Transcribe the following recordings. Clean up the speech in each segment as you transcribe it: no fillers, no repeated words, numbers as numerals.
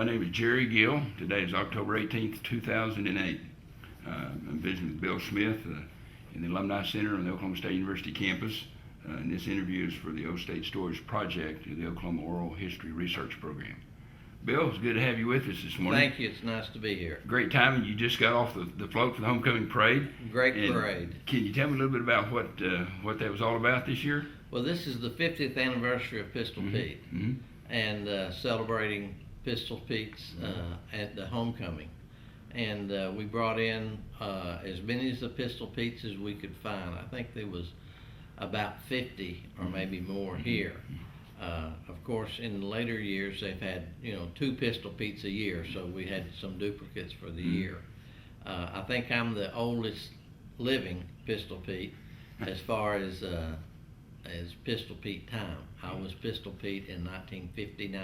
My name is Jerry Gill. Today is October 18th, 2008. I'm visiting with Bill Smith in the Alumni Center on the Oklahoma State University campus. And this interview is for the O State Stories Project of the Oklahoma Oral History Research Program. Bill, it's good to have you with us this morning. Thank you. It's nice to be here. Great timing. You just got off the float for the homecoming parade. Great parade. Can you tell me a little bit about what that was all about this year? Well, this is the 50th anniversary of Pistol Pete, and celebrating Pistol Pete's at the homecoming. And we brought in as many of the Pistol Petes as we could find. I think there was about 50 or maybe more here. Of course, in later years, they've had 2 Pistol Petes a year, so we had some duplicates for the year. I think I'm the oldest living Pistol Pete as far as Pistol Pete time. I was Pistol Pete in 1959.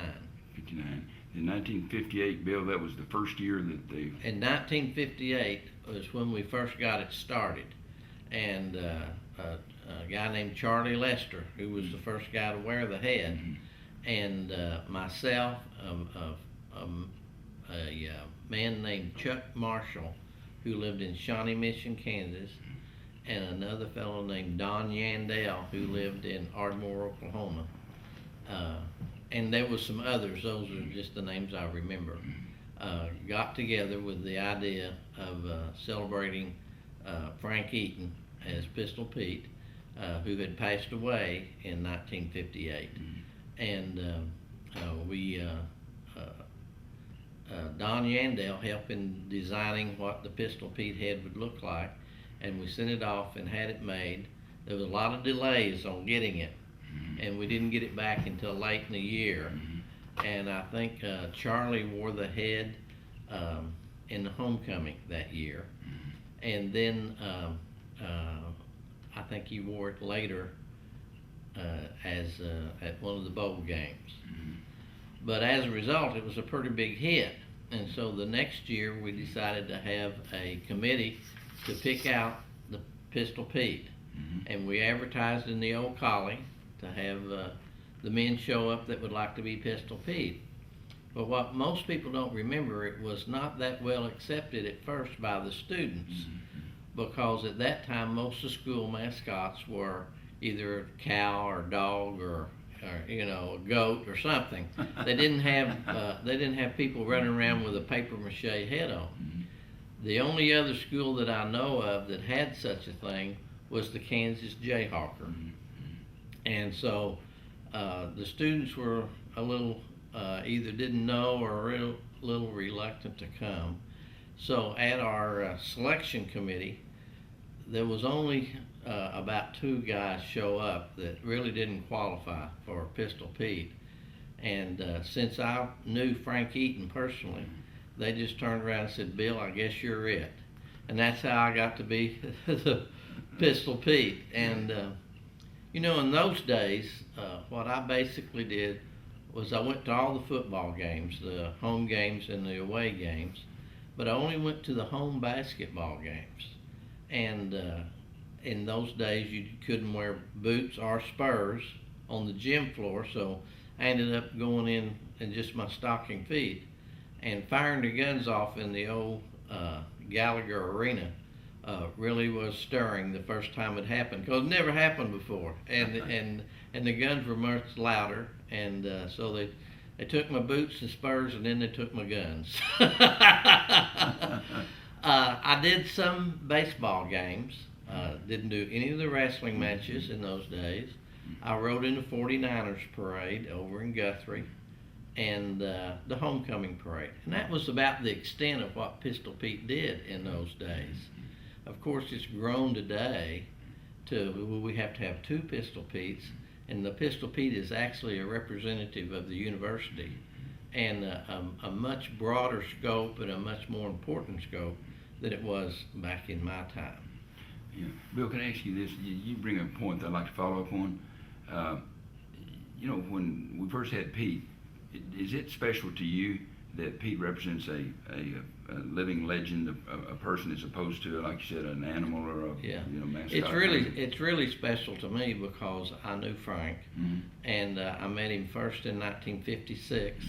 59. In 1958, Bill, that was the first year that they... In 1958 was when we first got it started, and a guy named Charlie Lester, who was the first guy to wear the head, and myself, a man named Chuck Marshall, who lived in Shawnee Mission, Kansas, and another fellow named Don Yandell, who lived in Ardmore, Oklahoma. And there was some others. Those are just the names I remember. Got together with the idea of celebrating Frank Eaton as Pistol Pete, who had passed away in 1958. And Don Yandell helped in designing what the Pistol Pete head would look like, and we sent it off and had it made. There was a lot of delays on getting it, and we didn't get it back until late in the year. And I think Charlie wore the head in the homecoming that year, and then I think he wore it later as at one of the bowl games. But as a result, it was a pretty big hit, and so the next year we decided to have a committee to pick out the Pistol Pete, and we advertised in the Old Collie to have the men show up that would like to be Pistol Pete. But what most people don't remember, it was not that well accepted at first by the students, because at that time most of the school mascots were either a cow or a dog or a goat or something. They didn't have people running around with a paper mache head on. The only other school that I know of that had such a thing was the Kansas Jayhawker. And so the students were a little, either didn't know or a little reluctant to come. So at our selection committee, there was only about 2 guys show up that really didn't qualify for Pistol Pete. And since I knew Frank Eaton personally, they just turned around and said, "Bill, I guess you're it." And that's how I got to be the Pistol Pete. And in those days, what I basically did was I went to all the football games, the home games and the away games, but I only went to the home basketball games. And in those days, you couldn't wear boots or spurs on the gym floor, so I ended up going in just my stocking feet and firing the guns off in the old Gallagher Arena. Really was stirring the first time it happened, because it never happened before, and the guns were much louder, and so they took my boots and spurs, and then they took my guns. I did some baseball games. Didn't do any of the wrestling matches in those days. I rode in the 49ers parade over in Guthrie, and the homecoming parade, and that was about the extent of what Pistol Pete did in those days. Of course, it's grown today to we have to have 2 Pistol Petes, and the Pistol Pete is actually a representative of the university, and a much broader scope and a much more important scope than it was back in my time. Yeah. Bill, can I ask you this? You bring up a point that I'd like to follow up on. When we first had Pete, is it special to you that Pete represents a living legend, a person, as opposed to, like you said, an animal or a mascot? It's really special to me because I knew Frank, and I met him first in 1956,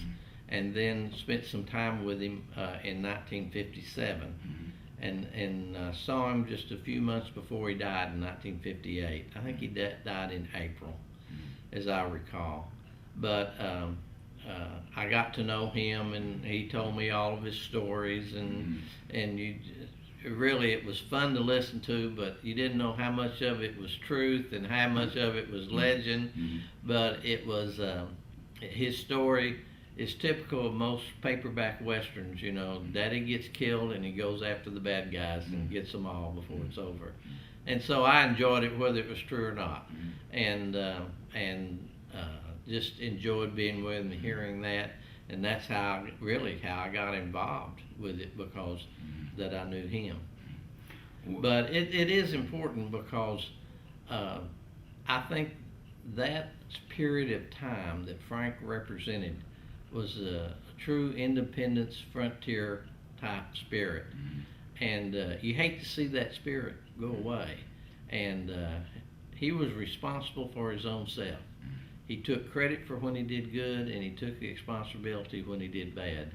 and then spent some time with him in 1957, and saw him just a few months before he died in 1958. I think he died in April, as I recall. But I got to know him, and he told me all of his stories, and really it was fun to listen to, but you didn't know how much of it was truth and how much of it was legend. But it was his story is typical of most paperback westerns. You know, daddy gets killed and he goes after the bad guys and gets them all before it's over. And so I enjoyed it, whether it was true or not, and just enjoyed being with him, hearing that, and that's how I got involved with it, because that I knew him. But it is important, because I think that period of time that Frank represented was a true independence, frontier type spirit, and you hate to see that spirit go away. And he was responsible for his own self. He took credit for when he did good, and he took the responsibility when he did bad.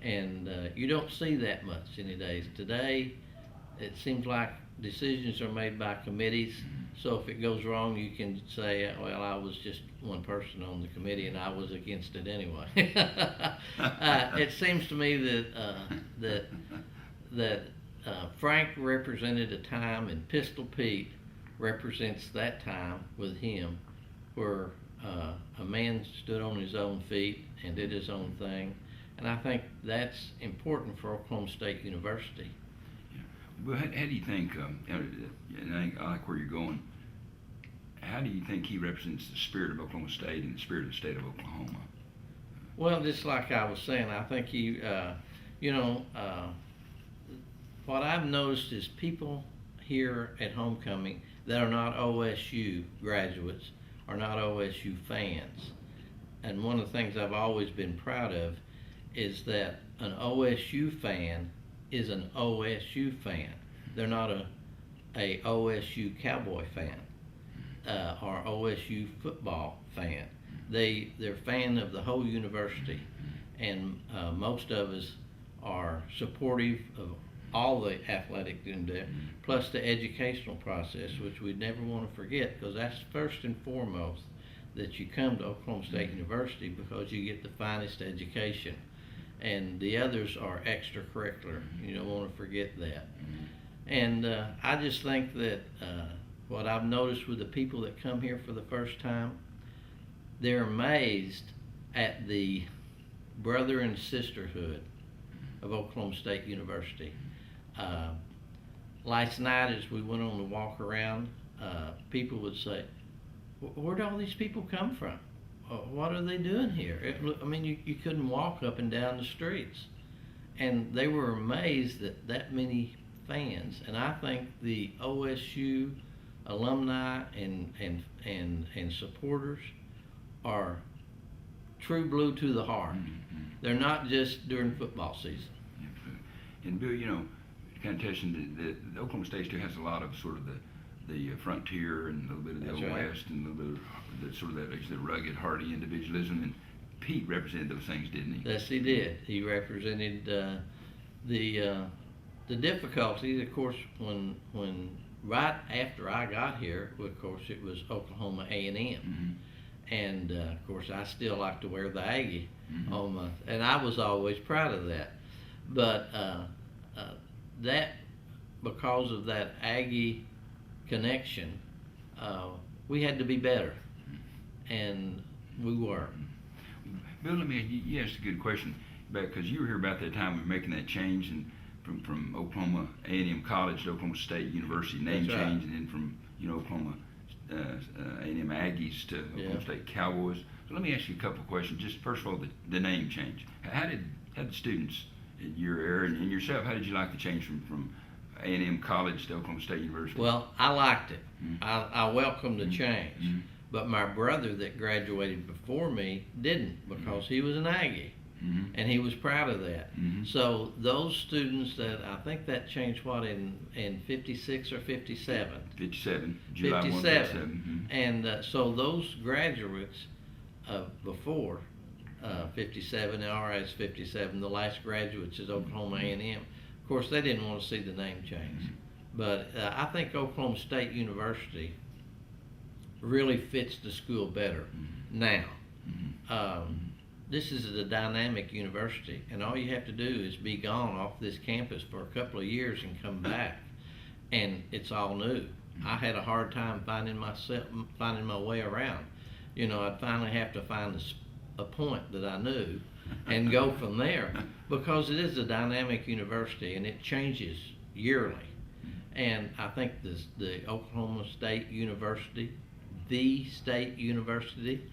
And you don't see that much any days. Today, it seems like decisions are made by committees. So if it goes wrong, you can say, well, I was just one person on the committee and I was against it anyway. It seems to me that Frank represented a time, and Pistol Pete represents that time with him, where a man stood on his own feet and did his own thing. And I think that's important for Oklahoma State University. Well, how do you think, and I like where you're going, how do you think he represents the spirit of Oklahoma State and the spirit of the state of Oklahoma? Well, just like I was saying, I think he, what I've noticed is people here at homecoming that are not OSU graduates are not OSU fans. And one of the things I've always been proud of is that an OSU fan is an OSU fan. They're not a OSU Cowboy fan or OSU football fan. They're fan of the whole university, and most of us are supportive of all the athletic endeavor, plus the educational process, which we never want to forget, because that's first and foremost, that you come to Oklahoma State University because you get the finest education, and the others are extracurricular. You don't want to forget that. And I just think that what I've noticed with the people that come here for the first time, they're amazed at the brother and sisterhood of Oklahoma State University. Last night, as we went on the walk around, people would say, where'd all these people come from? What are they doing here? You couldn't walk up and down the streets. And they were amazed that many fans. And I think the OSU alumni and supporters are true blue to the heart. They're not just during football season. And Bill, kind of touching the Oklahoma State still has a lot of sort of the frontier and a little bit of the That's Old right. West and a little bit of the sort of that rugged, hardy individualism. And Pete represented those things, didn't he? Yes, he did. He represented the difficulties. Of course, when right after I got here, of course, it was Oklahoma A&M. And of course, I still like to wear the Aggie on my, and I was always proud of that. But that, because of that Aggie connection, we had to be better, and we were. Bill, let me ask you asked a good question, because you were here about that time we were making that change, and from Oklahoma A&M College to Oklahoma State University name That's right. change, and then from Oklahoma A&M Aggies to Oklahoma State Cowboys. So let me ask you a couple of questions. Just first of all, the name change. How did the students in your era and yourself, how did you like the change from A&M College to Oklahoma State University? Well, I liked it. I welcomed the change. But my brother that graduated before me didn't, because he was an Aggie. And he was proud of that. So those students that, I think that changed in 56 or 57? 57, July 1, 57. And so those graduates before 57, RS 57. The last graduates is Oklahoma A&M. Of course, they didn't want to see the name change. But I think Oklahoma State University really fits the school better now. This is a dynamic university, and all you have to do is be gone off this campus for a couple of years and come back, and it's all new. I had a hard time finding my way around. You know, I'd finally have to find a point that I knew and go from there, because it is a dynamic university and it changes yearly. And I think the Oklahoma State University, the state university,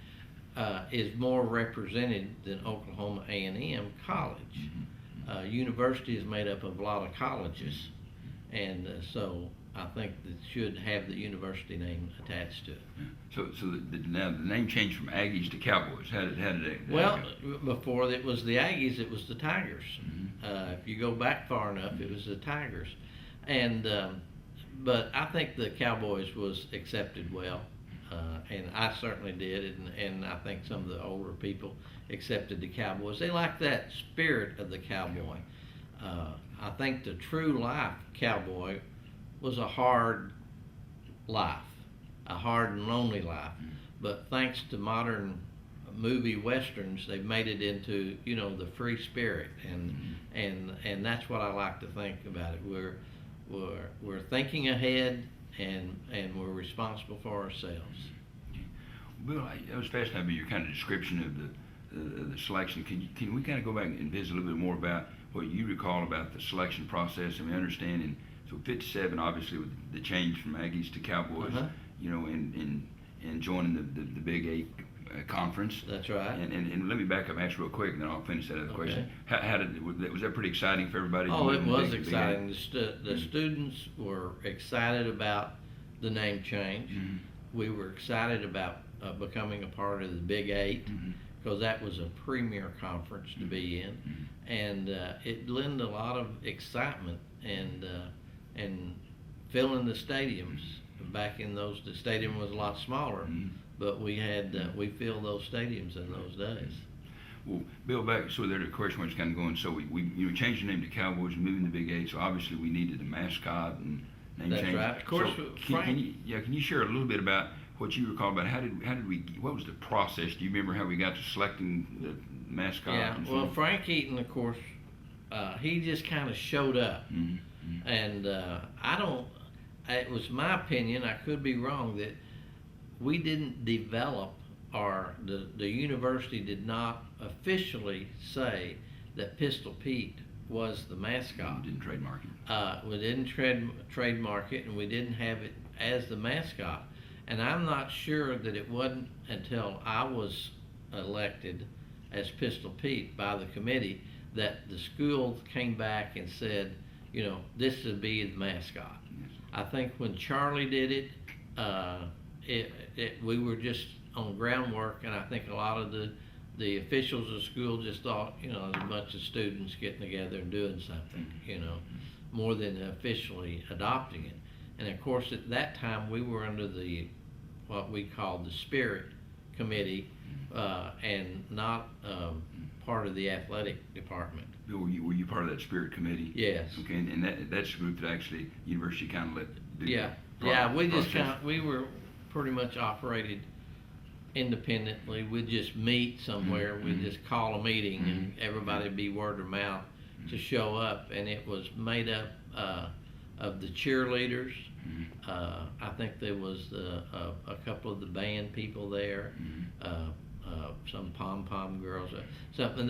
is more represented than Oklahoma A&M College. University is made up of a lot of colleges, and so I think that should have the university name attached to it. Now the name changed from Aggies to Cowboys. How did that Well, go? before it was the Aggies, it was the Tigers. If you go back far enough, it was the Tigers. And but I think the Cowboys was accepted well, and I certainly did, and I think some of the older people accepted the Cowboys. They like that spirit of the cowboy. I think the true life cowboy was a hard life, a hard and lonely life. But thanks to modern movie westerns, they've made it into, you know, the free spirit, and that's what I like to think about it. We're thinking ahead, and we're responsible for ourselves. Bill, I was fascinated by your kind of description of the selection. Can we kind of go back and visit a little bit more about what you recall about the selection process? I mean, understanding, so 57, obviously, with the change from Aggies to Cowboys, you know, and joining the Big Eight conference. That's right. And let me back up and ask real quick, and then I'll finish that other question. Was that pretty exciting for everybody? Oh, it was exciting. The students were excited about the name change. We were excited about becoming a part of the Big Eight, because that was a premier conference to be in, and it lent a lot of excitement and filling the stadiums. Back in those, the stadium was a lot smaller, but we filled those stadiums in those days. Well, Bill, back so there, the question was kind of going. So we changed the name to Cowboys, moving the Big Eight. So obviously we needed a mascot and name change. That's right. Of course, so Frank. Can you share a little bit about what you recall about what was the process? Do you remember how we got to selecting the mascot? Yeah. Well, Frank Eaton, of course, he just kind of showed up, and it was my opinion, I could be wrong, that we didn't develop, or the university did not officially say that Pistol Pete was the mascot. We didn't trademark it. We didn't trademark it, and we didn't have it as the mascot. And I'm not sure that it wasn't until I was elected as Pistol Pete by the committee that the school came back and said, you know, this would be the mascot. I think when Charlie did it, we were just on groundwork, and I think a lot of the officials of the school just thought, you know, a bunch of students getting together and doing something, you know, more than officially adopting it. And of course, at that time, we were under what we called the Spirit Committee, and not part of the athletic department. Bill, were you part of that Spirit Committee? Yes. Okay, and that's the group that actually university kind of let do Yeah, we were pretty much operated independently. We'd just meet somewhere. We'd just call a meeting, and everybody would be word of mouth to show up. And it was made up of the cheerleaders. I think there was a couple of the band people there, some pom-pom girls, something.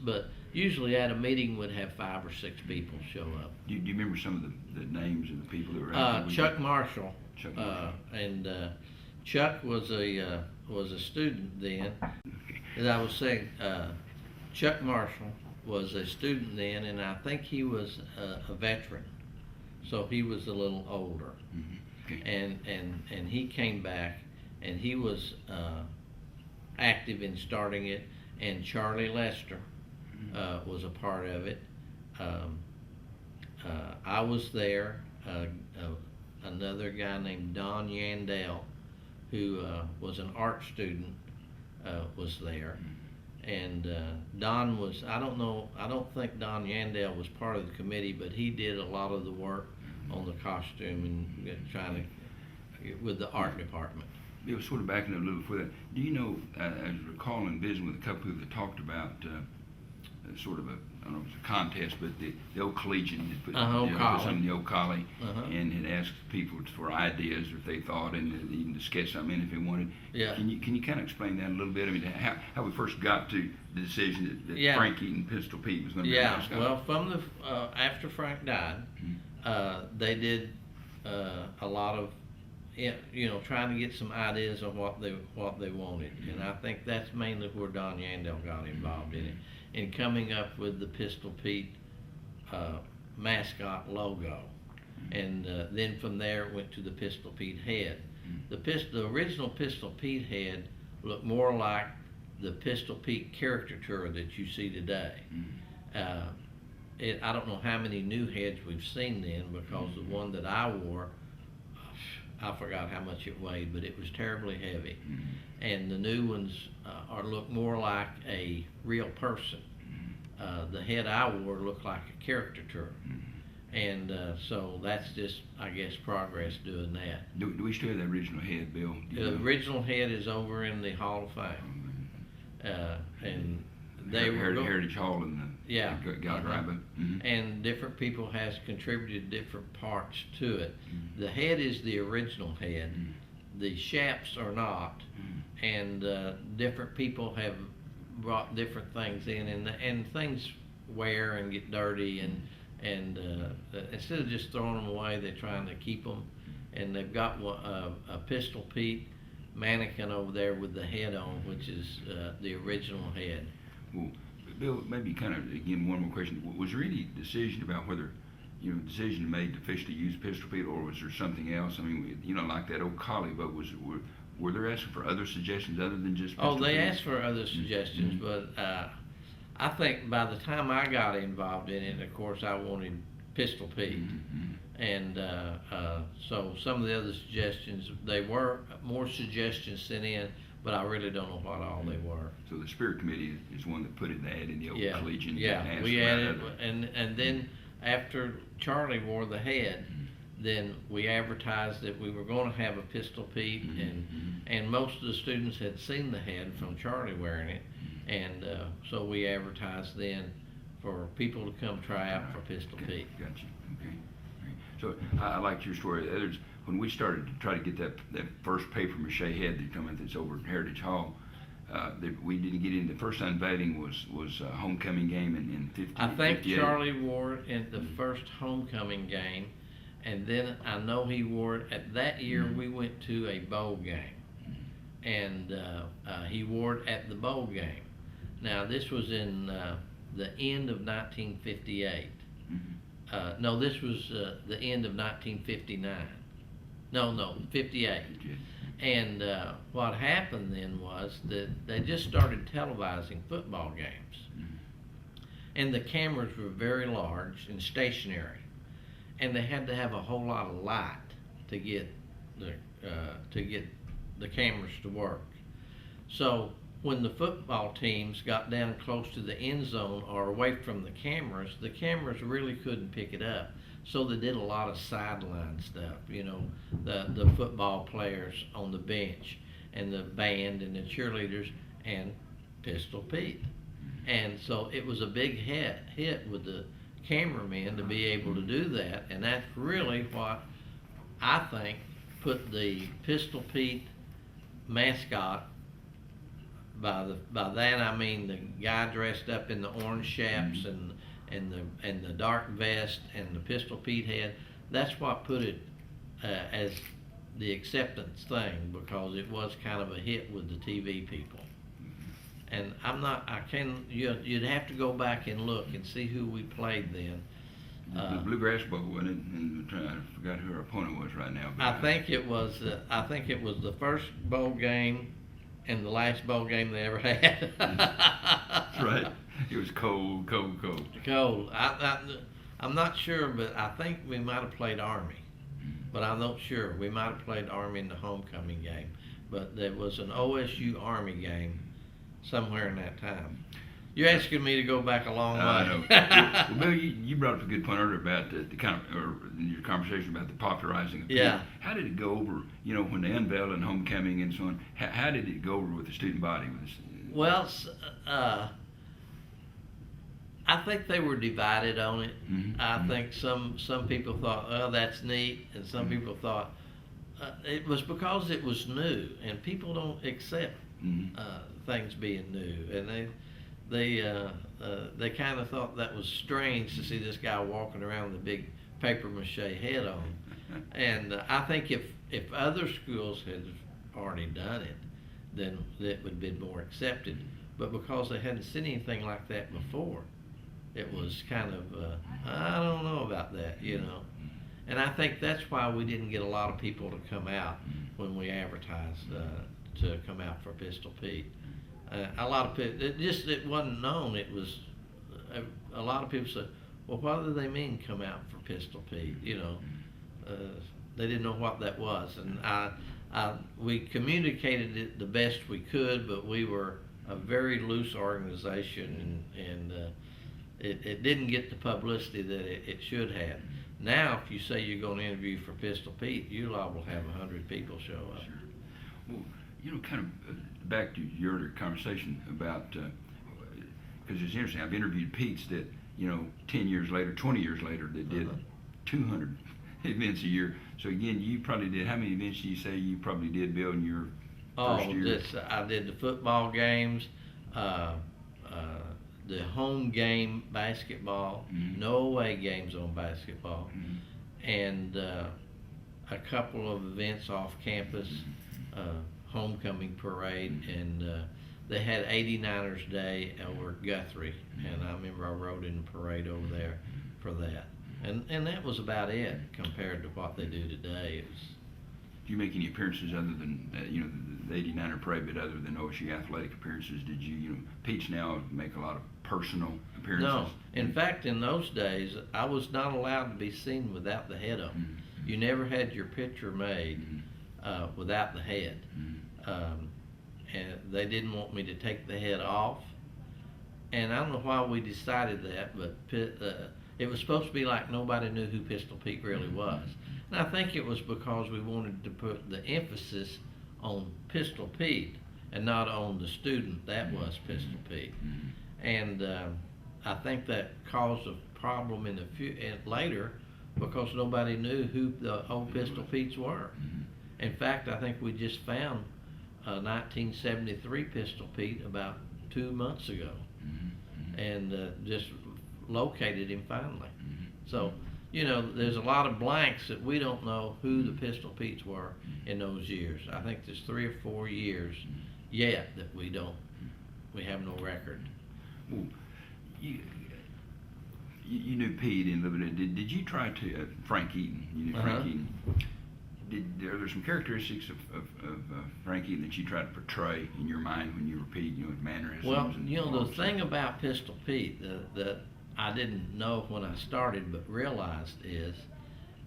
But usually at a meeting would have 5 or 6 people show up. Do you remember some of the names of the people that were out there? Chuck Marshall. Chuck Marshall. And Chuck was a student then. As I was saying, Chuck Marshall was a student then, and I think he was a veteran, so he was a little older. Okay. And he came back, and he was active in starting it, and Charlie Lester was a part of it. I was there. Another guy named Don Yandell, who was an art student, was there. And Don was, I don't think Don Yandell was part of the committee, but he did a lot of the work on the costume and trying to, with the art department. Bill, sort of backing up a little before that, do you know, I was recalling visiting with a couple who talked about sort of a, I don't know if it's a contest, but the old collegian had put, Old put Collie. something in the old collie Uh-huh. and had asked people for ideas or if they thought and even to sketch something in if they wanted. Yeah. Can you kind of explain that a little bit? I mean, how we first got to the decision that Yeah. Frank Eaton Pistol Pete was going to be the Yeah, mascot? well, from the, after Frank died, they did a lot of, you know, trying to get some ideas of what they wanted, and I think that's mainly where Don Yandell got involved in it, in coming up with the Pistol Pete mascot logo, and then from there it went to the Pistol Pete head. The original Pistol Pete head looked more like the Pistol Pete caricature that you see today. I don't know how many new heads we've seen then, because the one that I wore, I forgot how much it weighed, but it was terribly heavy. And the new ones look more like a real person. The head I wore looked like a caricature. And so that's just, I guess, progress doing that. Do we still have the original head, Bill? Do you The know? original head is over in the Hall of Fame. And they were Heritage Hall in the Yeah. Galligraba. and different people has contributed different parts to it. The head is the original head. The shafts are not, and different people have brought different things in, and things wear and get dirty, and instead of just throwing them away, they're trying to keep them. And they've got a Pistol Pete mannequin over there with the head on, which is the original head. Well, Bill, maybe kind of, again, one more question. Was there any decision about whether, decision made to officially use Pistol Pete, or was there something else? I mean, like that old collie vote, were they asking for other suggestions other than just Pistol Oh, they Pete? asked for other suggestions, but I think by the time I got involved in it, of course, I wanted Pistol Pete. And so some of the other suggestions, they were more suggestions sent in, but I really don't know what all they were. So the Spirit Committee is one that put in the ad in the old Yeah, collegian. yeah, and asked we about added, other- and then after Charlie wore the head, then we advertised that we were gonna have a Pistol Pete, and most of the students had seen the head from Charlie wearing it, and so we advertised then for people to come try out for Pistol Okay, Pete. gotcha. Okay. All right. So I liked your story. When we started to try to get that first paper mache head that come in that's over at Heritage Hall, we didn't get in. The first unveiling was a homecoming game in 50. I think 58. Charlie wore it in the first homecoming game, and then I know he wore it at that year. We went to a bowl game, and he wore it at the bowl game. Now this was in the end of 1958. No, this was the end of 1959. No, 58. And what happened then was that they just started televising football games. And the cameras were very large and stationary. And they had to have a whole lot of light to get the cameras to work. So when the football teams got down close to the end zone or away from the cameras really couldn't pick it up. So they did a lot of sideline stuff, the football players on the bench and the band and the cheerleaders and Pistol Pete. And so it was a big hit with the cameramen to be able to do that, and that's really what I think put the Pistol Pete mascot. By that I mean the guy dressed up in the orange chaps and the dark vest and the Pistol Pete head. That's what put it as the acceptance thing, because it was kind of a hit with the TV people. And you'd have to go back and look and see who we played then. The Bluegrass Bowl, wasn't it? And I forgot who our opponent was right now. But I think it was the first bowl game and the last bowl game they ever had. That's right. It was cold. Cold. I'm not sure, but I think we might have played Army. But I'm not sure. We might have played Army in the homecoming game. But there was an OSU Army game somewhere in that time. You're asking me to go back a long way. I know. Well, Bill, you brought up a good point earlier about the kind of, or in your conversation about the popularizing of Yeah. Pete. How did it go over, when they unveiled and homecoming and so on, how did it go over with the student body? Well, I think they were divided on it. Mhm, I mhm. think some people thought, oh, that's neat, and some people thought it was because it was new, and people don't accept Mhm. things being new, and they kind of thought that was strange to see this guy walking around with a big paper mache head on. And I think if other schools had already done it, then it would have been more accepted. But because they hadn't seen anything like that before, it was kind of, I don't know about that, And I think that's why we didn't get a lot of people to come out when we advertised to come out for Pistol Pete. A lot of people, it wasn't known. It was, a lot of people said, well, what do they mean come out for Pistol Pete? They didn't know what that was. And we communicated it the best we could, but we were a very loose organization, and it didn't get the publicity that it should have. Now, if you say you're going to interview for Pistol Pete, you liable to have 100 people show up. Sure. Well, kind of back to your earlier conversation about, because it's interesting, I've interviewed Pete's that, 10 years later, 20 years later, that did 200 events a year. So again, you probably did, how many events do you say you probably did, Bill, in your first year? I did the football games, the home game basketball, no away games on basketball, and a couple of events off campus, homecoming parade, and they had 89ers Day over at Guthrie, and I remember I rode in the parade over there for that. And that was about it compared to what they do today. Do you make any appearances other than, the 89er parade, but other than OSU athletic appearances? Did you, Pete's now make a lot of personal appearances? No. In fact, in those days, I was not allowed to be seen without the head on. You never had your picture made without the head. And they didn't want me to take the head off. And I don't know why we decided that, but it was supposed to be like nobody knew who Pistol Pete really was. And I think it was because we wanted to put the emphasis on Pistol Pete and not on the student that was Pistol Pete. And I think that caused a problem in later because nobody knew who the old Pistol Petes were. In fact, I think we just found a 1973 Pistol Pete about 2 months ago, and just located him finally. So, there's a lot of blanks that we don't know who the Pistol Petes were in those years. I think there's 3 or 4 years yet that we have no record. Well, you knew Pete in limited. Did you try to Frank Eaton? You knew Frank Eaton. Are there some characteristics of Frank Eaton that you tried to portray in your mind when you were Pete? His mannerisms. Well, the thing about Pistol Pete that I didn't know when I started but realized is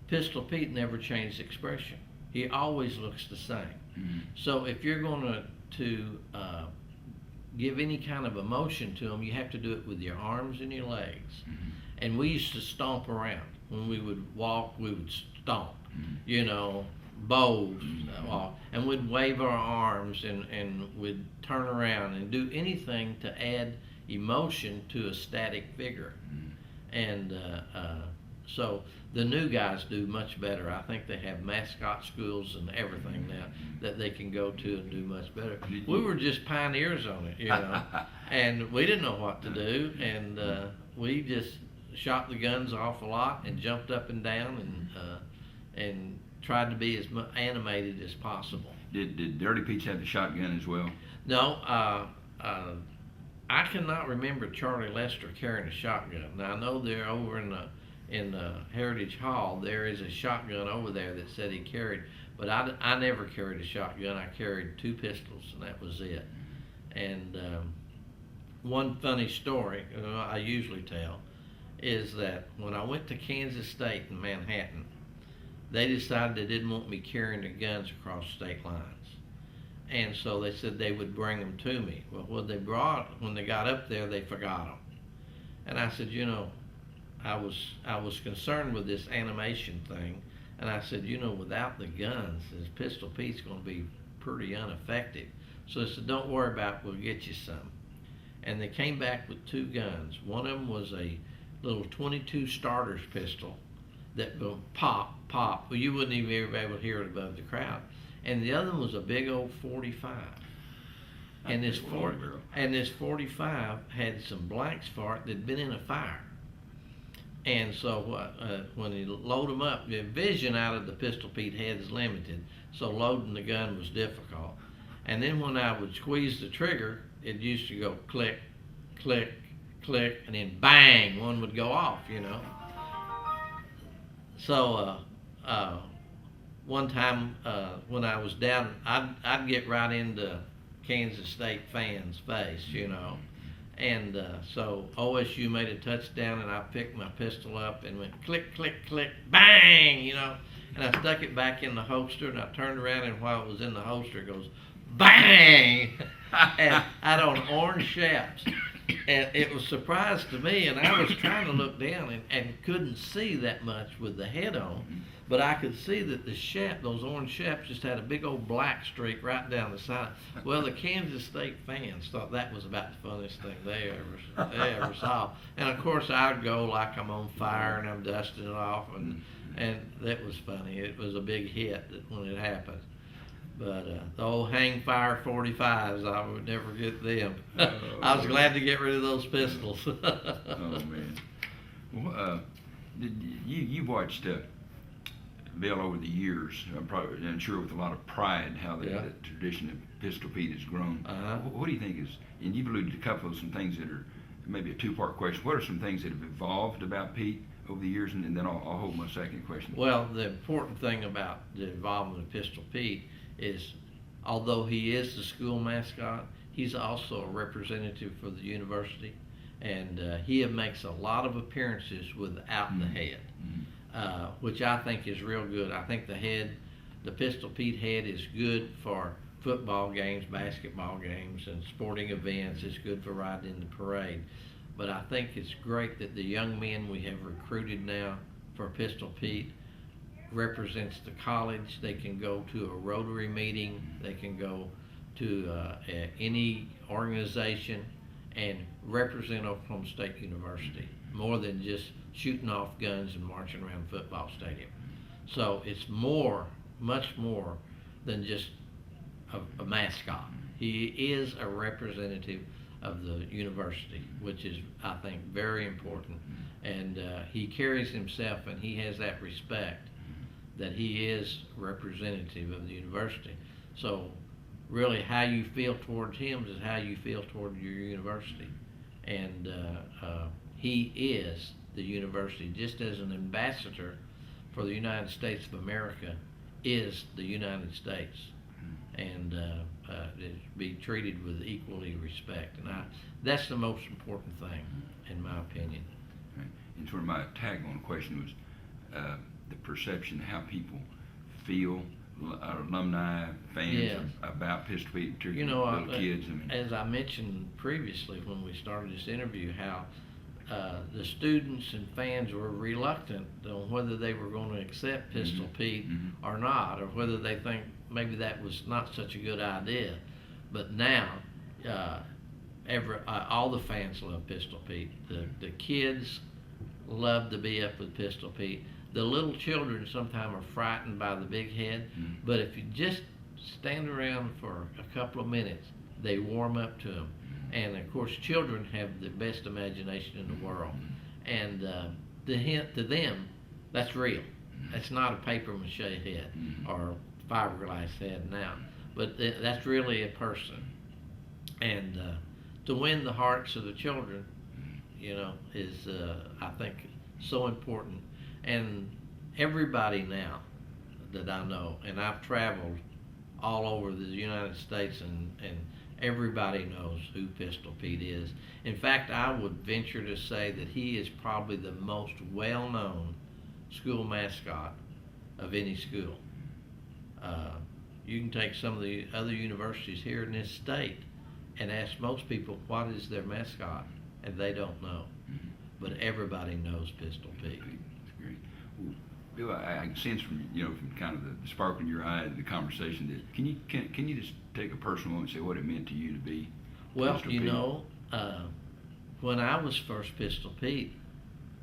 Pistol Pete never changed expression. He always looks the same. So if you're going to give any kind of emotion to him, you have to do it with your arms and your legs. And we used to stomp around. When we would walk, we would stomp, bold, and we'd wave our arms and we'd turn around and do anything to add emotion to a static figure. And so the new guys do much better. I think they have mascot schools and everything now that they can go to and do much better. We were just pioneers on it, and we didn't know what to do, and we just shot the guns off a lot and jumped up and down and tried to be as animated as possible. Did Dirty Pete's have the shotgun as well? No, I cannot remember Charlie Lester carrying a shotgun. Now I know they're over in the Heritage Hall. There is a shotgun over there that said he carried, but I never carried a shotgun. I carried 2 pistols, and that was it. And one funny story I usually tell is that when I went to Kansas State in Manhattan, they decided they didn't want me carrying the guns across state lines. And so they said they would bring them to me. Well, when they got up there, they forgot them. And I said, I was concerned with this animation thing, and I said, without the guns, this Pistol Pete's going to be pretty ineffective. So I said, don't worry about it, we'll get you some. And they came back with 2 guns. One of them was a little 22 starter's pistol that will pop. Well, you wouldn't even be able to hear it above the crowd. And the other one was a big old 45. And this 45 had some blanks for it that'd been in a fire. And so when you load them up, the vision out of the Pistol Pete head is limited, so loading the gun was difficult. And then when I would squeeze the trigger, it used to go click, click, click, and then bang, one would go off, So one time when I was down, I'd get right into Kansas State fans' face, And so OSU made a touchdown, and I picked my pistol up and went click, click, click, bang, And I stuck it back in the holster, and I turned around, and while it was in the holster, it goes bang, and out on orange chaps. And it was a surprise to me, and I was trying to look down and couldn't see that much with the head on, but I could see that those orange chaps just had a big old black streak right down the side. Well, the Kansas State fans thought that was about the funniest thing they ever saw. And of course, I'd go like I'm on fire and I'm dusting it off, and that was funny. It was a big hit when it happened. But the old hang fire 45s, I would never get them. I was glad to get rid of those pistols. Oh man! Well, you watched Bill over the years, I'm sure with a lot of pride, how the tradition of Pistol Pete has grown. What do you think is? And you've alluded to a couple of some things that are maybe a 2-part question. What are some things that have evolved about Pete over the years, and then I'll hold my second question. Well, the important thing about the involvement of Pistol Pete is, although he is the school mascot, he's also a representative for the university, and he makes a lot of appearances without the head, which I think is real good. I think the Pistol Pete head is good for football games, basketball games, and sporting events. It's good for riding in the parade. But I think it's great that the young men we have recruited now for Pistol Pete represents the college. They can go to a Rotary meeting. They can go to any organization and represent Oklahoma State University more than just shooting off guns and marching around a football stadium. So it's much more than just a mascot. He is a representative of the university, which is, I think, very important. And he carries himself, and he has that respect that he is representative of the university. So really how you feel towards him is how you feel toward your university. And he is the university, just as an ambassador for the United States of America is the United States. And be treated with equally respect. And that's the most important thing, in my opinion. Right. And sort of my tag on question was the perception, how people feel, alumni, fans about Pistol Pete, particularly little kids. As I mentioned previously when we started this interview, how the students and fans were reluctant on whether they were going to accept Pistol Pete or not, or whether they think maybe that was not such a good idea. But now, all the fans love Pistol Pete. The kids love to be up with Pistol Pete. The little children sometimes are frightened by the big head, but if you just stand around for a couple of minutes, they warm up to him. And of course, children have the best imagination in the world. And to them, that's real. That's not a paper mache head or fiberglass head now, but that's really a person. And to win the hearts of the children, is I think so important. And everybody now that I know, and I've traveled all over the United States, and everybody knows who Pistol Pete is. In fact, I would venture to say that he is probably the most well-known school mascot of any school. you can take some of the other universities here in this state and ask most people what is their mascot, and they don't know. Mhm. But everybody knows Pistol Pete. That's great. Well, Bill, I can sense from from kind of the spark in your eye and the conversation that can you just take a personal moment and say what it meant to you to be Well, Pistol Pete? When I was first Pistol Pete,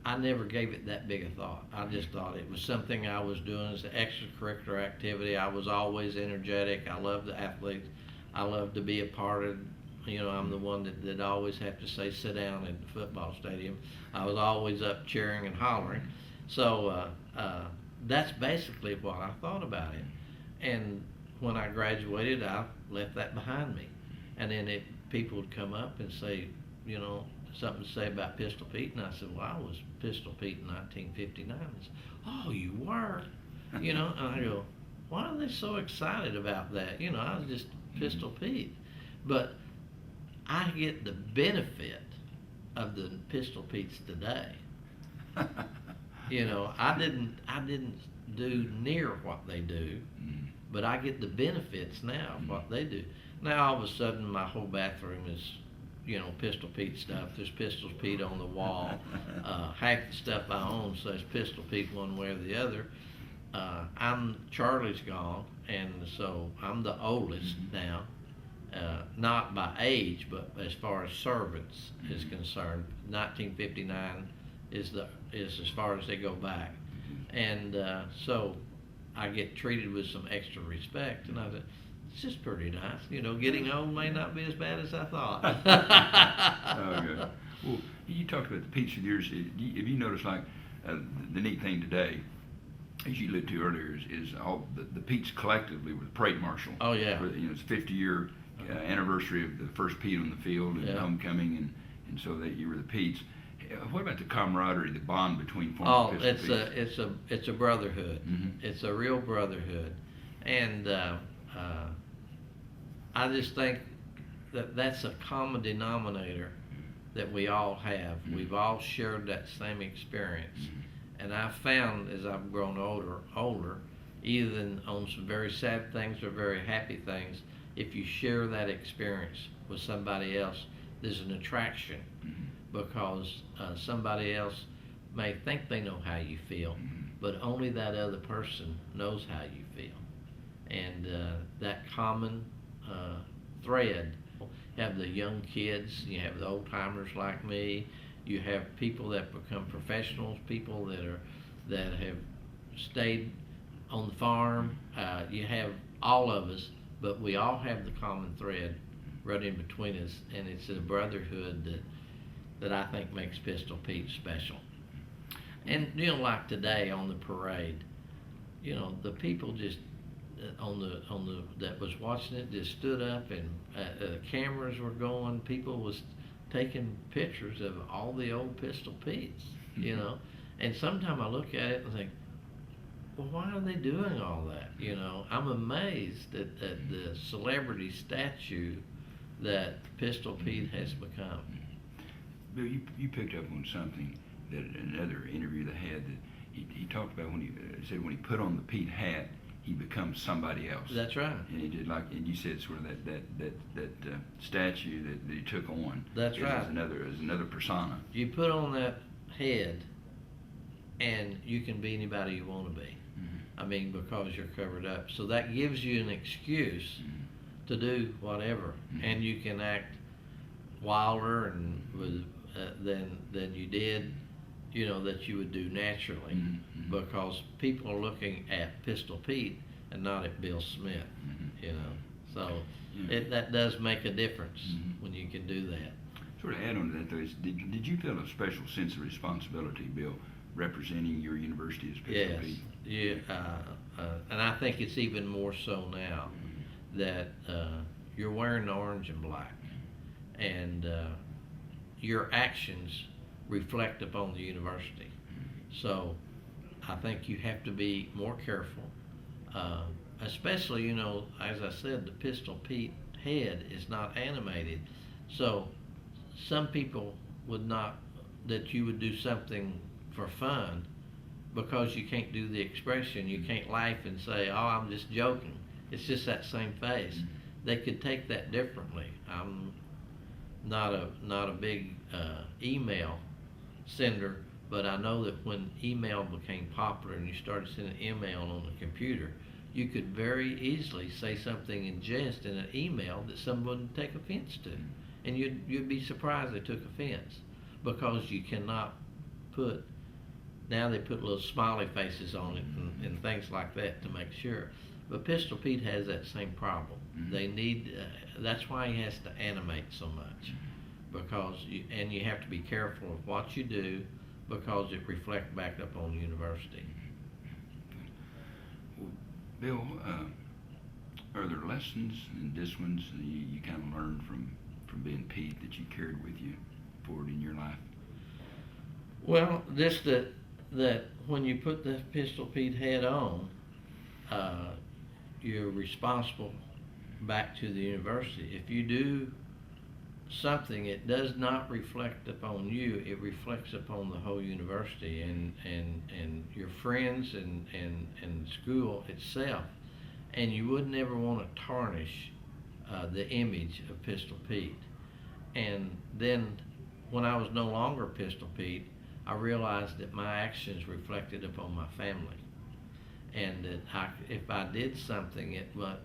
I never gave it that big a thought. I just thought it was something I was doing as an extracurricular activity. I was always energetic. I loved the athletes. I loved to be a part of, I'm the one that always have to say sit down in the football stadium. I was always up cheering and hollering. So that's basically what I thought about it. And when I graduated, I left that behind me. And then people would come up and say, something to say about Pistol Pete, and I said, well, I was Pistol Pete in 1959. They said, oh, you were? And I go, why are they so excited about that? I was just Pistol Pete. But I get the benefit of the Pistol Petes today. I didn't do near what they do, but I get the benefits now of what they do. Now all of a sudden my whole bathroom is Pistol Pete stuff. There's Pistol Pete on the wall. Half the stuff I own says Pistol Pete one way or the other. Charlie's gone, and so I'm the oldest now. Not by age, but as far as servants is concerned. 1959 is as far as they go back, and so I get treated with some extra respect, and I said, it's just pretty nice. Getting old may not be as bad as I thought. Oh, good. Well, you talked about the Pete's for years. Have you noticed, like, the neat thing today, as you alluded to earlier, is all the Pete's collectively with parade marshal. Oh, yeah. It's 50-year anniversary of the first Pete on the field and homecoming, and so that you were the Pete's. What about the camaraderie, the bond between former Pistol Petes? It's a brotherhood. Mm-hmm. It's a real brotherhood, and I just think that's a common denominator that we all have. Mm-hmm. We've all shared that same experience, and I've found as I've grown older, either on some very sad things or very happy things, if you share that experience with somebody else, there's an attraction, because somebody else may think they know how you feel, but only that other person knows how you feel. And that common thread, you have the young kids, you have the old timers like me, you have people that become professionals, people that have stayed on the farm, you have all of us, but we all have the common thread running between us, and it's a brotherhood that I think makes Pistol Pete special. And like today on the parade, the people just that was watching it just stood up, and cameras were going. People was taking pictures of all the old Pistol Petes, And sometimes I look at it and think, well, why are they doing all that? I'm amazed at the celebrity statue that Pistol Pete has become. Bill, you picked up on something that another interview they had that he talked about when he said when he put on the Pete hat, he becomes somebody else. That's right. And he did and you said sort of that statue that he took on. That's right. As another persona. You put on that head, and you can be anybody you want to be. I mean, because you're covered up. So that gives you an excuse to do whatever, and you can act wilder and than you did, that you would do naturally, because people are looking at Pistol Pete and not at Bill Smith, So that does make a difference when you can do that. Sort of add on to that, though, did you feel a special sense of responsibility, Bill, representing your university as Pistol Pete? Yes, and I think it's even more so now that you're wearing orange and black, and your actions reflect upon the university. So I think you have to be more careful, especially, as I said, the Pistol Pete head is not animated. So some people would not, that you would do something for fun, because you can't do the expression. You can't laugh and say, oh, I'm just joking. It's just that same face. They could take that differently. I'm not a big email sender, but I know that when email became popular and you started sending email on the computer, you could very easily say something in jest in an email that someone would take offense to, and you'd be surprised they took offense, because you cannot put. Now they put little smiley faces on it and things like that to make sure. But Pistol Pete has that same problem. They need. That's why he has to animate so much, because you have to be careful of what you do, because it reflects back up on the university. Well, Bill, are there lessons and disciplines that you kind of learned from being Pete that you carried with you forward in your life? Well, just that when you put the Pistol Pete head on, you're responsible back to the university. If you do something, it does not reflect upon you, it reflects upon the whole university and your friends and school itself. And you would never want to tarnish the image of Pistol Pete. And then when I was no longer Pistol Pete, I realized that my actions reflected upon my family, and that if I did something, it would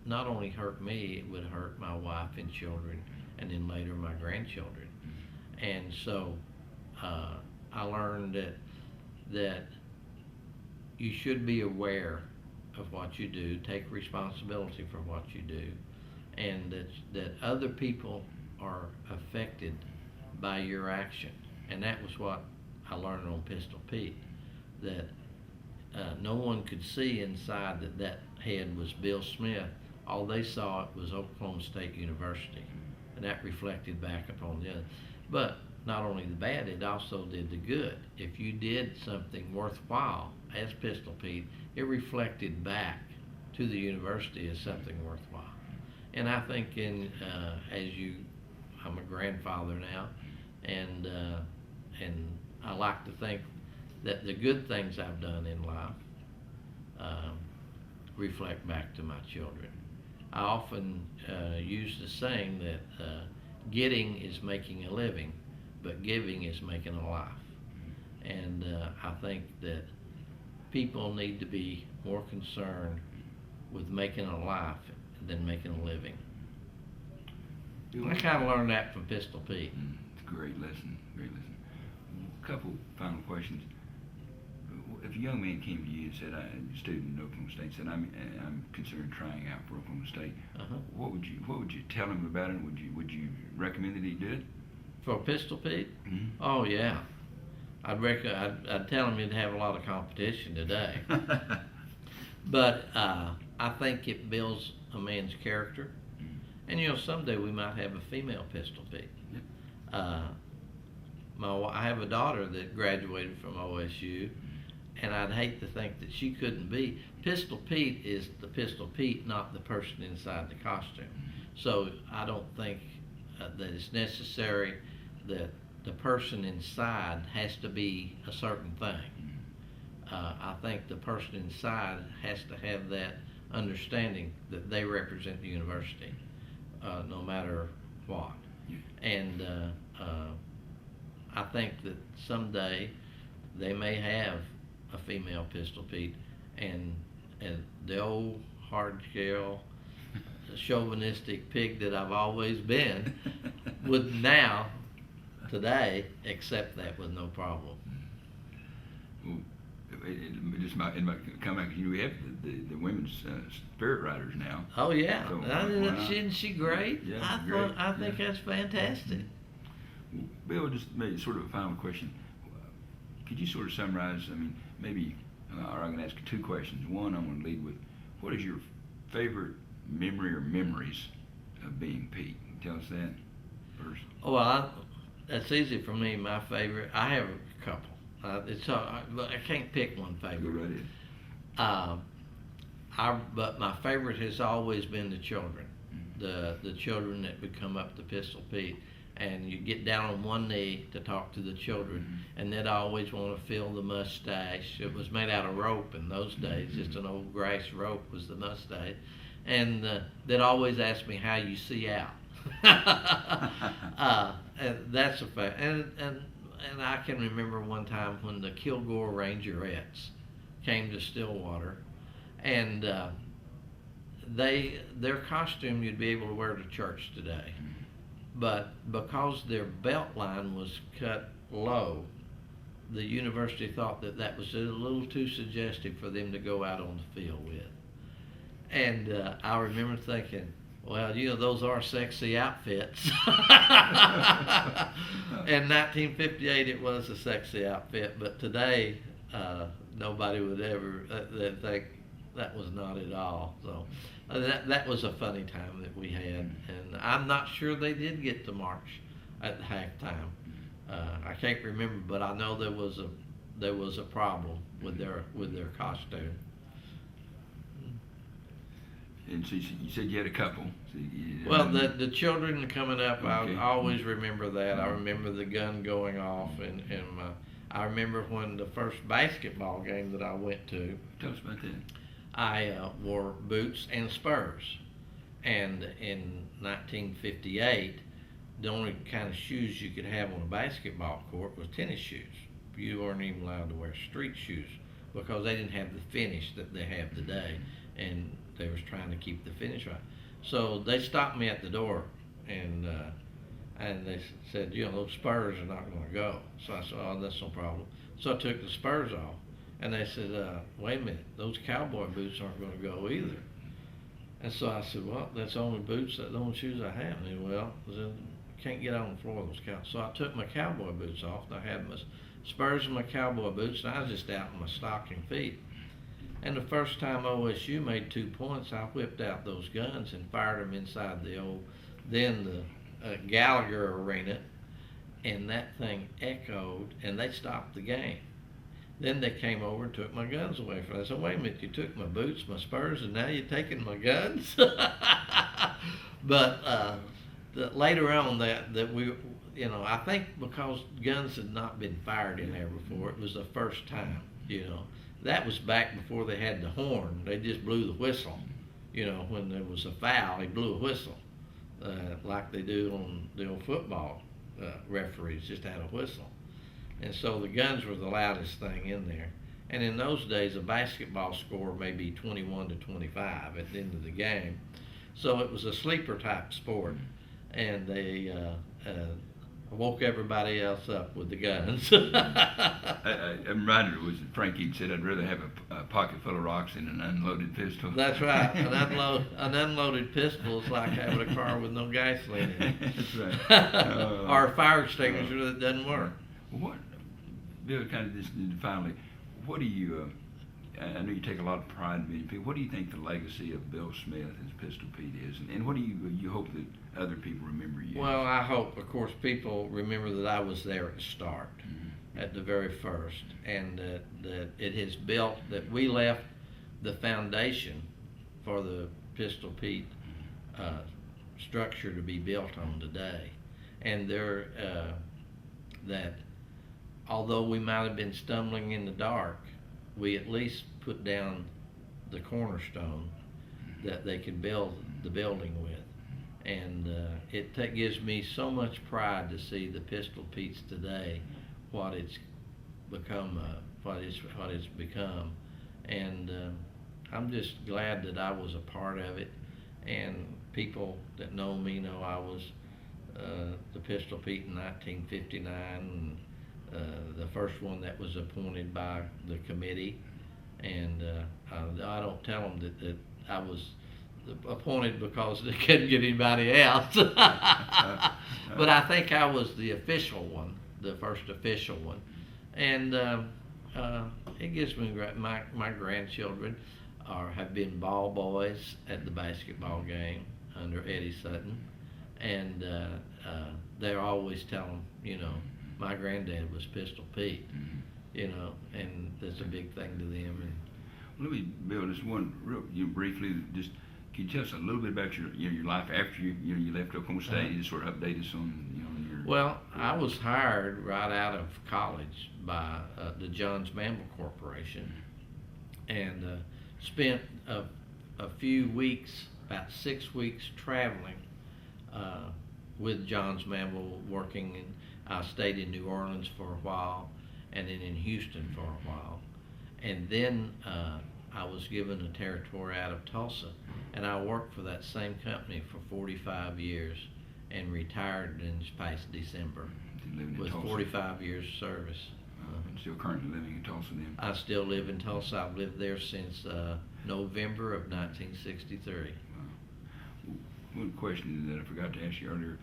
not only hurt me, it would hurt my wife and children, and then later my grandchildren. And so I learned that you should be aware of what you do, take responsibility for what you do, and that other people are affected by your action. And that was what I learned on Pistol Pete, that no one could see inside that head was Bill Smith. All they saw was Oklahoma State University, and that reflected back upon the other. But not only the bad, it also did the good. If you did something worthwhile as Pistol Pete, it reflected back to the university as something worthwhile. And I think I'm a grandfather now, and I like to think that the good things I've done in life reflect back to my children. I often use the saying that getting is making a living, but giving is making a life. And I think that people need to be more concerned with making a life than making a living. I kind of learned that from Pistol Pete. It's a great lesson, great lesson. A couple final questions. If a young man came to you and said, a student at Oklahoma State, said, I'm considering trying out for Oklahoma State, what would you tell him about it? Would you recommend that he do it? For Pistol Pete? Mm-hmm. Oh yeah, I'd tell him he'd have a lot of competition today. But I think it builds a man's character, and someday we might have a female Pistol Pete. Yep. I have a daughter that graduated from OSU, and I'd hate to think that she couldn't be. Pistol Pete is the Pistol Pete, not the person inside the costume. So I don't think that it's necessary that the person inside has to be a certain thing. I think the person inside has to have that understanding that they represent the university, no matter what. And I think that someday they may have a female Pistol Pete, and the old hard-shell chauvinistic pig that I've always been would now, today, accept that with no problem. Well, it might come back. We have the women's spirit riders now. Oh yeah, So, isn't she great? Yeah, I think that's fantastic. Well, Bill, just maybe sort of a final question. Could you sort of summarize? I mean, maybe, or I'm going to ask you two questions. One, I'm going to lead with, what is your favorite memory or memories of being Pete? Tell us that first. Oh, well, that's easy for me. My favorite, I have a couple. But I can't pick one favorite. Go right in. But my favorite has always been the children, the children that would come up to Pistol Pete, and you get down on one knee to talk to the children, and they'd always want to feel the mustache. It was made out of rope in those days, just an old grass rope was the mustache, and they'd always ask me how you see out. And that's a fact. And I can remember one time when the Kilgore Rangerettes came to Stillwater, and their costume you'd be able to wear to church today, but because their belt line was cut low, the university thought that that was a little too suggestive for them to go out on the field with. And I remember thinking, well, those are sexy outfits. In 1958, it was a sexy outfit, but today, nobody would ever think that was not at all. So that was a funny time that we had, and I'm not sure they did get to march at the halftime. I can't remember, but I know there was a problem with their costume. And so you said you had a couple. So Well, the children coming up, Okay. I always remember that. I remember the gun going off, and I remember when the first basketball game that I went to, Tell us about that. I wore boots and spurs. And in 1958, the only kind of shoes you could have on a basketball court was tennis shoes. You weren't even allowed to wear street shoes because they didn't have the finish that they have today, and they was trying to keep the finish right. So they stopped me at the door, and they said, those spurs are not going to go. So I said, oh, that's no problem. So I took the spurs off, and they said, wait a minute, those cowboy boots aren't going to go either. And so I said, well, that's the only shoes I have. And they said, well, can't get on the floor of those cowboys. So I took my cowboy boots off, and I had my spurs and my cowboy boots, and I was just out in my stocking feet. And the first time OSU made 2 points, I whipped out those guns and fired them inside the Gallagher Arena, and that thing echoed, and they stopped the game. Then they came over and took my guns away from me. I said, wait a minute, you took my boots, my spurs, and now you're taking my guns? But later on that we, I think because guns had not been fired in there before, it was the first time, That was back before they had the horn. They just blew the whistle. When there was a foul, they blew a whistle, like they do on the old football referees, just had a whistle. And so the guns were the loudest thing in there. And in those days, a basketball score may be 21-25 at the end of the game. So it was a sleeper type sport. And they woke everybody else up with the guns. I'm reminded it was Frank Eaton said, I'd rather have a pocket full of rocks than an unloaded pistol. That's right. An unloaded pistol is like having a car with no gasoline in it. That's right. Or a fire extinguisher that doesn't work. What, Bill, kind of just finally, what do you, I know you take a lot of pride in being people, what do you think the legacy of Bill Smith as Pistol Pete is? And what do you hope that other people remember you? Well, I hope, of course, people remember that I was there at the start, at the very first, and that it has built, that we left the foundation for the Pistol Pete structure to be built on today. And that although we might have been stumbling in the dark, we at least put down the cornerstone that they could build the building with. And it gives me so much pride to see the Pistol Pete's today, what it's become, and I'm just glad that I was a part of it. And people that know me know I was the Pistol Pete in 1959, and the first one that was appointed by the committee. And I don't tell them that I was appointed because they couldn't get anybody else. But I think I was the official one, the first official one. And it gives me my grandchildren have been ball boys at the basketball game under Eddie Sutton, and they're always telling my granddad was Pistol Pete, and that's a big thing to them. And let me, Bill, just one real briefly, just can you tell us a little bit about your life after you left Oklahoma State? You just sort of update us on your. Well, I was hired right out of college by the Johns Manville Corporation, and spent a few weeks, about 6 weeks traveling with Johns Manville working, and I stayed in New Orleans for a while, and then in Houston for a while, and then I was given a territory out of Tulsa, and I worked for that same company for 45 years and retired in this past December with 45 years service. And still currently living in Tulsa then? I still live in Tulsa. I've lived there since November of 1963. One question that I forgot to ask you earlier,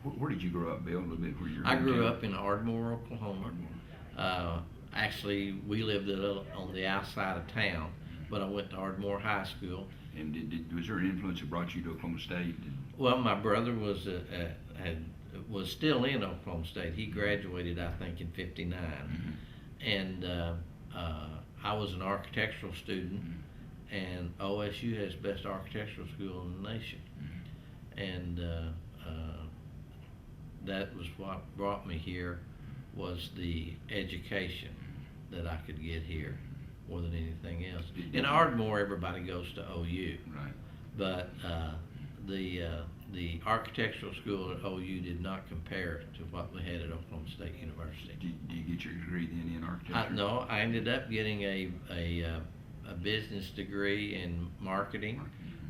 where did you grow up, Bill, a little bit? I grew up in Ardmore, Oklahoma. Actually, we lived on the outside of town, but I went to Ardmore High School. And was there an influence that brought you to Oklahoma State? Well, my brother was still in Oklahoma State. He graduated, I think, in '59, and I was an architectural student, and OSU has the best architectural school in the nation, and that was what brought me here, was the education that I could get here more than anything else. In Ardmore, everybody goes to OU, Right. but the architectural school at OU did not compare to what we had at Oklahoma State University. Did you get your degree then in architecture? No, I ended up getting a business degree in marketing,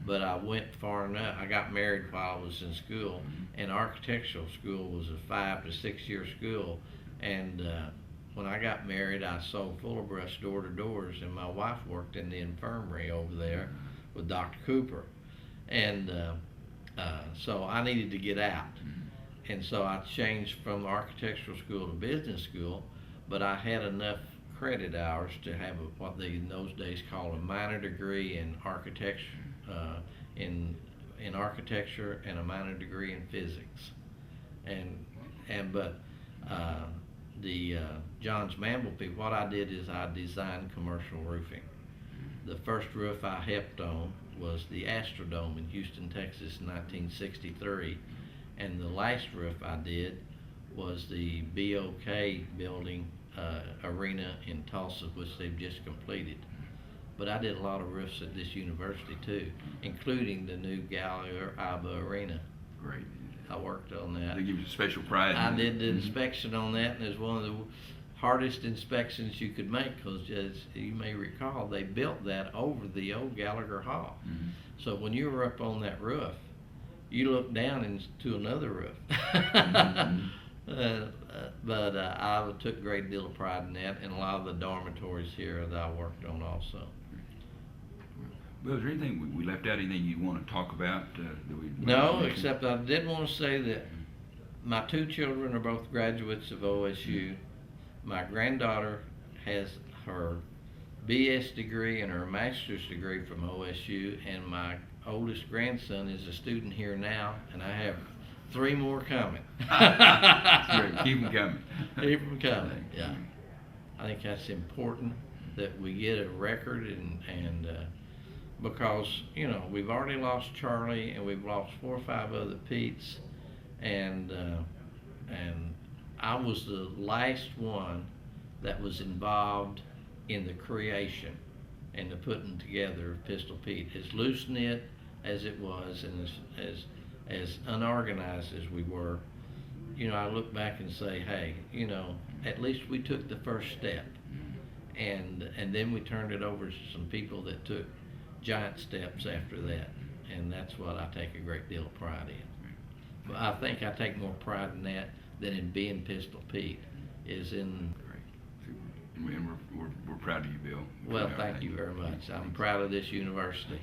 but I went far enough. I got married while I was in school, and architectural school was a 5 to 6 year school, and when I got married, I sold fuller brush door to doors, and my wife worked in the infirmary over there with Dr. Cooper, and so I needed to get out, and so I changed from architectural school to business school, but I had enough credit hours to have what they in those days called a minor degree in architecture, in architecture, and a minor degree in physics, but the Johns Manville people, what I did is I designed commercial roofing. The first roof I helped on was the Astrodome in Houston, Texas in 1963, and the last roof I did was the BOK building arena in Tulsa, which they've just completed. But I did a lot of roofs at this university too, including the new Gallagher-Iba Arena. Great. I worked on that. They give you special pride. I did the inspection on that, and it was one of the hardest inspections you could make, because as you may recall, they built that over the old Gallagher Hall. So when you were up on that roof, you looked down into another roof. But I took a great deal of pride in that, and a lot of the dormitories here that I worked on also. Well, is there anything we left out, anything you want to talk about? That we No, except I did want to say that my 2 children are both graduates of OSU. My granddaughter has her BS degree and her master's degree from OSU, and my oldest grandson is a student here now, and I have 3 more coming. Great. Keep them coming. Keep them coming, yeah. I think that's important that we get a record, and because, you know, we've already lost Charlie, and we've lost 4 or 5 other Petes, and I was the last one that was involved in the creation and the putting together of Pistol Pete. As loose-knit as it was, and as unorganized as we were, you know, I look back and say, hey, you know, at least we took the first step, and then we turned it over to some people that took giant steps after that, and that's what I take a great deal of pride in. But I think I take more pride in that than in being Pistol Pete, is in. And we're proud of you, Bill. Well, thank you very much. I'm proud of this university.